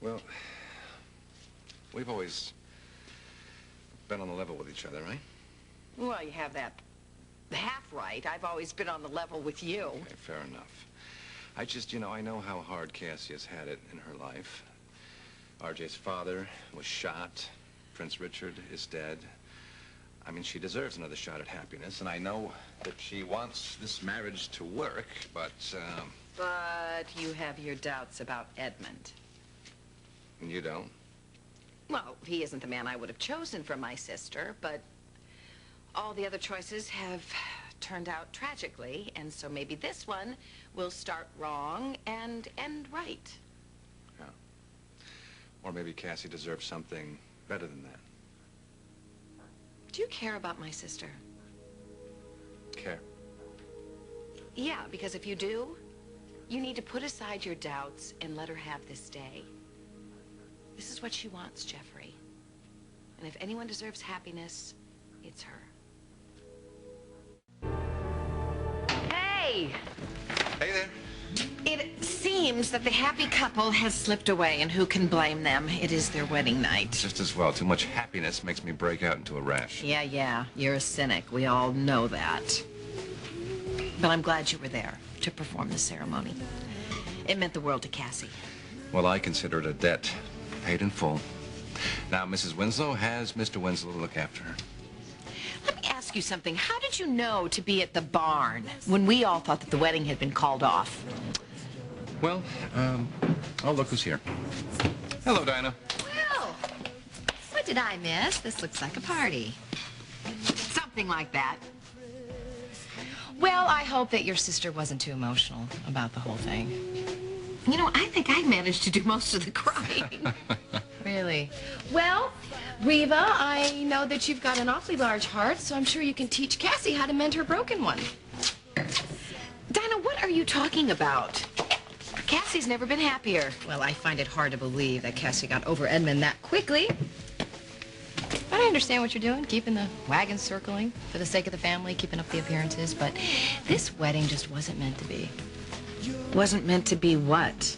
Well, we've always been on the level with each other, right? Well, you have that half right. I've always been on the level with you. Okay, fair enough. I know how hard Cassie has had it in her life. RJ's father was shot. Prince Richard is dead. I mean, she deserves another shot at happiness, and I know that she wants this marriage to work, but... But you have your doubts about Edmund. And you don't? Well, he isn't the man I would have chosen for my sister, but all the other choices have turned out tragically, and so maybe this one will start wrong and end right. Yeah. Or maybe Cassie deserves something better than that. Do you care about my sister? Care? Yeah, because if you do, you need to put aside your doubts and let her have this day. This is what she wants, Jeffrey. And if anyone deserves happiness, it's her. Hey! Hey there. It seems that the happy couple has slipped away, and who can blame them? It is their wedding night. Just as well. Too much happiness makes me break out into a rash. Yeah. You're a cynic. We all know that. But I'm glad you were there to perform the ceremony. It meant the world to Cassie. Well, I consider it a debt. Paid in full. Now, Mrs. Winslow has Mr. Winslow to look after her. Let me ask you something. How did you know to be at the barn when we all thought that the wedding had been called off? Well, oh, look who's here. Hello, Dinah. Well, what did I miss? This looks like a party. Something like that. Well, I hope that your sister wasn't too emotional about the whole thing. You know, I think I managed to do most of the crying. Really? Well, Reva, I know that you've got an awfully large heart, so I'm sure you can teach Cassie how to mend her broken one. Dinah, what are you talking about? Cassie's never been happier. Well, I find it hard to believe that Cassie got over Edmund that quickly. But I understand what you're doing, keeping the wagons circling for the sake of the family, keeping up the appearances, but this wedding just wasn't meant to be. Wasn't meant to be what?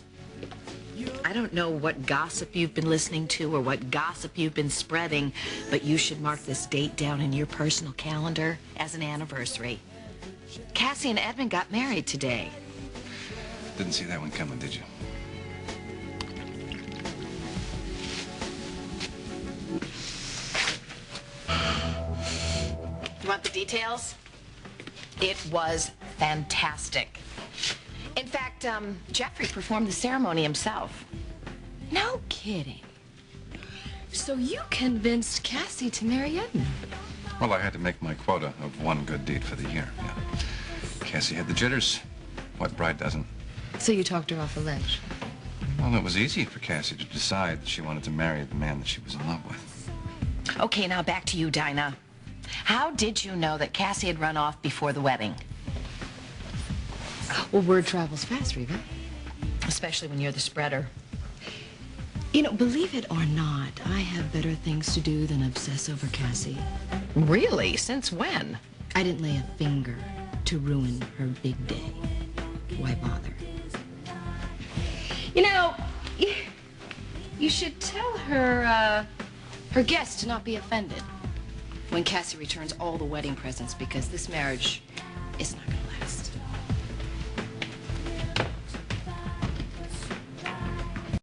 I don't know what gossip you've been listening to or what gossip you've been spreading, but you should mark this date down in your personal calendar as an anniversary. Cassie and Edmund got married today. Didn't see that one coming, did you? You want the details? It was fantastic. In fact, Jeffrey performed the ceremony himself. No kidding. So you convinced Cassie to marry Edmund? Well, I had to make my quota of one good deed for the year. Yeah. Cassie had the jitters. What bride doesn't? So you talked her off the ledge? Well, it was easy for Cassie to decide that she wanted to marry the man that she was in love with. Okay, now back to you, Dinah. How did you know that Cassie had run off before the wedding? Well, word travels fast, Reva. Especially when you're the spreader. You know, believe it or not, I have better things to do than obsess over Cassie. Really? Since when? I didn't lay a finger to ruin her big day. Why bother? You know, you should tell her, her guests to not be offended when Cassie returns all the wedding presents, because this marriage is not